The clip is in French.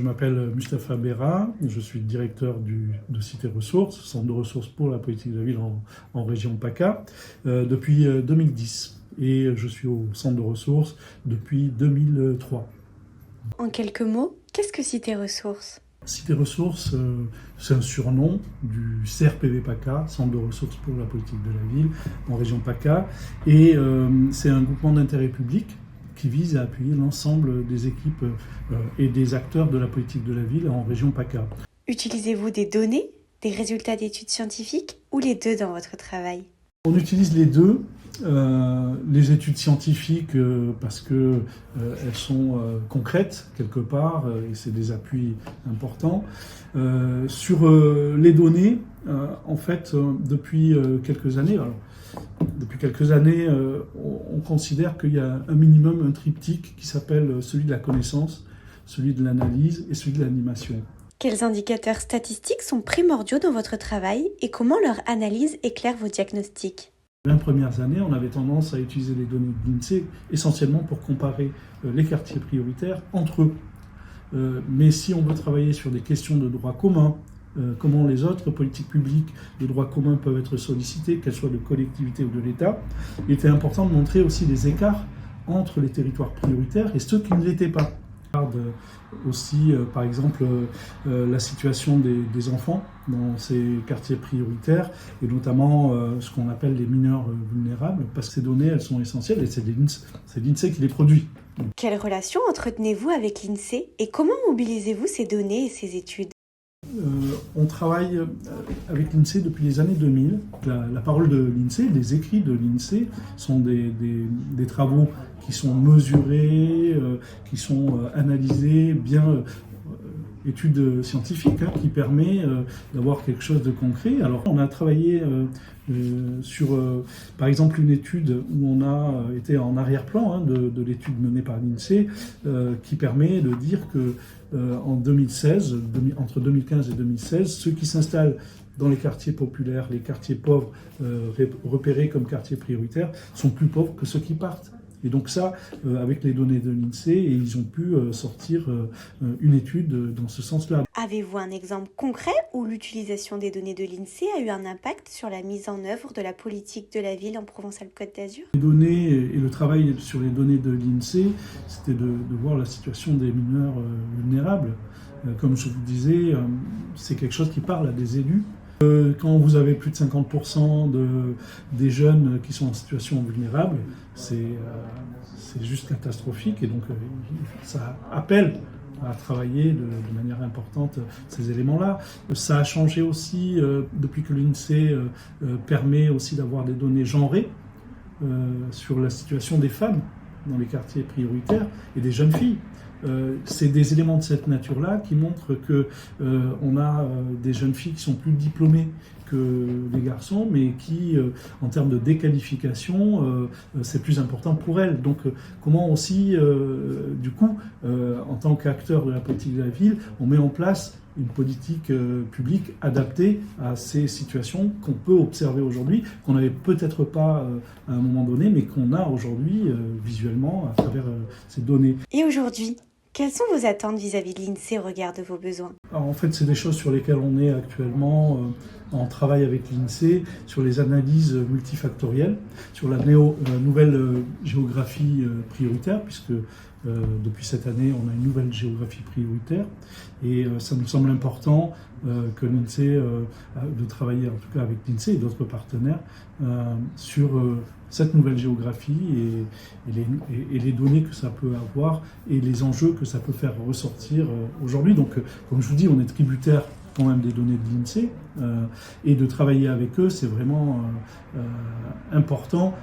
Je m'appelle Mustapha Berra, je suis directeur de Cité Ressources, centre de ressources pour la politique de la ville en région PACA, depuis 2010. Et je suis au centre de ressources depuis 2003. En quelques mots, qu'est-ce que Cité Ressources ? Cité Ressources, c'est un surnom du CRPV PACA, Centre de ressources pour la politique de la ville en région PACA. Et c'est un groupement d'intérêt public qui vise à appuyer l'ensemble des équipes et des acteurs de la politique de la ville en région PACA. Utilisez-vous des données, des résultats d'études scientifiques ou les deux dans votre travail ? On utilise les deux, les études scientifiques parce que elles sont concrètes quelque part et c'est des appuis importants. Sur les données, en fait, depuis quelques années, on considère qu'il y a un minimum, un triptyque qui s'appelle celui de la connaissance, celui de l'analyse et celui de l'animation. Quels indicateurs statistiques sont primordiaux dans votre travail et comment leur analyse éclaire vos diagnostics ? Les 20 premières années, on avait tendance à utiliser les données de l'INSEE essentiellement pour comparer les quartiers prioritaires entre eux. Mais si on veut travailler sur des questions de droit commun, comment les autres politiques publiques de droit commun peuvent être sollicitées, qu'elles soient de collectivités ou de l'État, il était important de montrer aussi les écarts entre les territoires prioritaires et ceux qui ne l'étaient pas. On regarde aussi, par exemple, la situation des enfants dans ces quartiers prioritaires et notamment ce qu'on appelle les mineurs vulnérables, parce que ces données, elles sont essentielles et c'est l'INSEE qui les produit. Quelle relation entretenez-vous avec l'INSEE et comment mobilisez-vous ces données et ces études ? On travaille avec l'INSEE depuis les années 2000. La parole de l'INSEE, les écrits de l'INSEE sont des travaux qui sont mesurés, qui sont analysés, bien études scientifiques, qui permet d'avoir quelque chose de concret. Alors on a travaillé sur, par exemple, une étude où on a été en arrière-plan de l'étude menée par l'INSEE, qui permet de dire que en 2016, entre 2015 et 2016, ceux qui s'installent dans les quartiers populaires, les quartiers pauvres repérés comme quartiers prioritaires, sont plus pauvres que ceux qui partent. Et donc ça, avec les données de l'INSEE, et ils ont pu sortir une étude dans ce sens-là. Avez-vous un exemple concret où l'utilisation des données de l'INSEE a eu un impact sur la mise en œuvre de la politique de la ville en Provence-Alpes-Côte d'Azur ? Les données et le travail sur les données de l'INSEE, c'était de voir la situation des mineurs vulnérables. Comme je vous disais, c'est quelque chose qui parle à des élus. Quand vous avez plus de 50% des jeunes qui sont en situation vulnérable, c'est juste catastrophique et donc ça appelle à travailler de manière importante ces éléments-là. Ça a changé aussi depuis que l'INSEE permet aussi d'avoir des données genrées sur la situation des femmes dans les quartiers prioritaires et des jeunes filles. C'est des éléments de cette nature-là qui montrent qu'on a des jeunes filles qui sont plus diplômées que les garçons, mais qui, en termes de déqualification, c'est plus important pour elles. Donc, comment aussi, du coup, en tant qu'acteur de la politique de la ville, on met en place une politique publique adaptée à ces situations qu'on peut observer aujourd'hui, qu'on n'avait peut-être pas à un moment donné, mais qu'on a aujourd'hui visuellement à travers ces données. Et aujourd'hui, quelles sont vos attentes vis-à-vis de l'INSEE au regard de vos besoins ? Alors, en fait, c'est des choses sur lesquelles on est actuellement en travail avec l'INSEE, sur les analyses multifactorielles, sur la nouvelle géographie prioritaire, puisque depuis cette année, on a une nouvelle géographie prioritaire. Et ça nous semble important que l'INSEE, de travailler en tout cas avec l'INSEE et d'autres partenaires, sur cette nouvelle géographie et les données que ça peut avoir et les enjeux que ça peut faire ressortir aujourd'hui. Donc, comme je vous dis, on est tributaire quand même des données de l'INSEE et de travailler avec eux, c'est vraiment important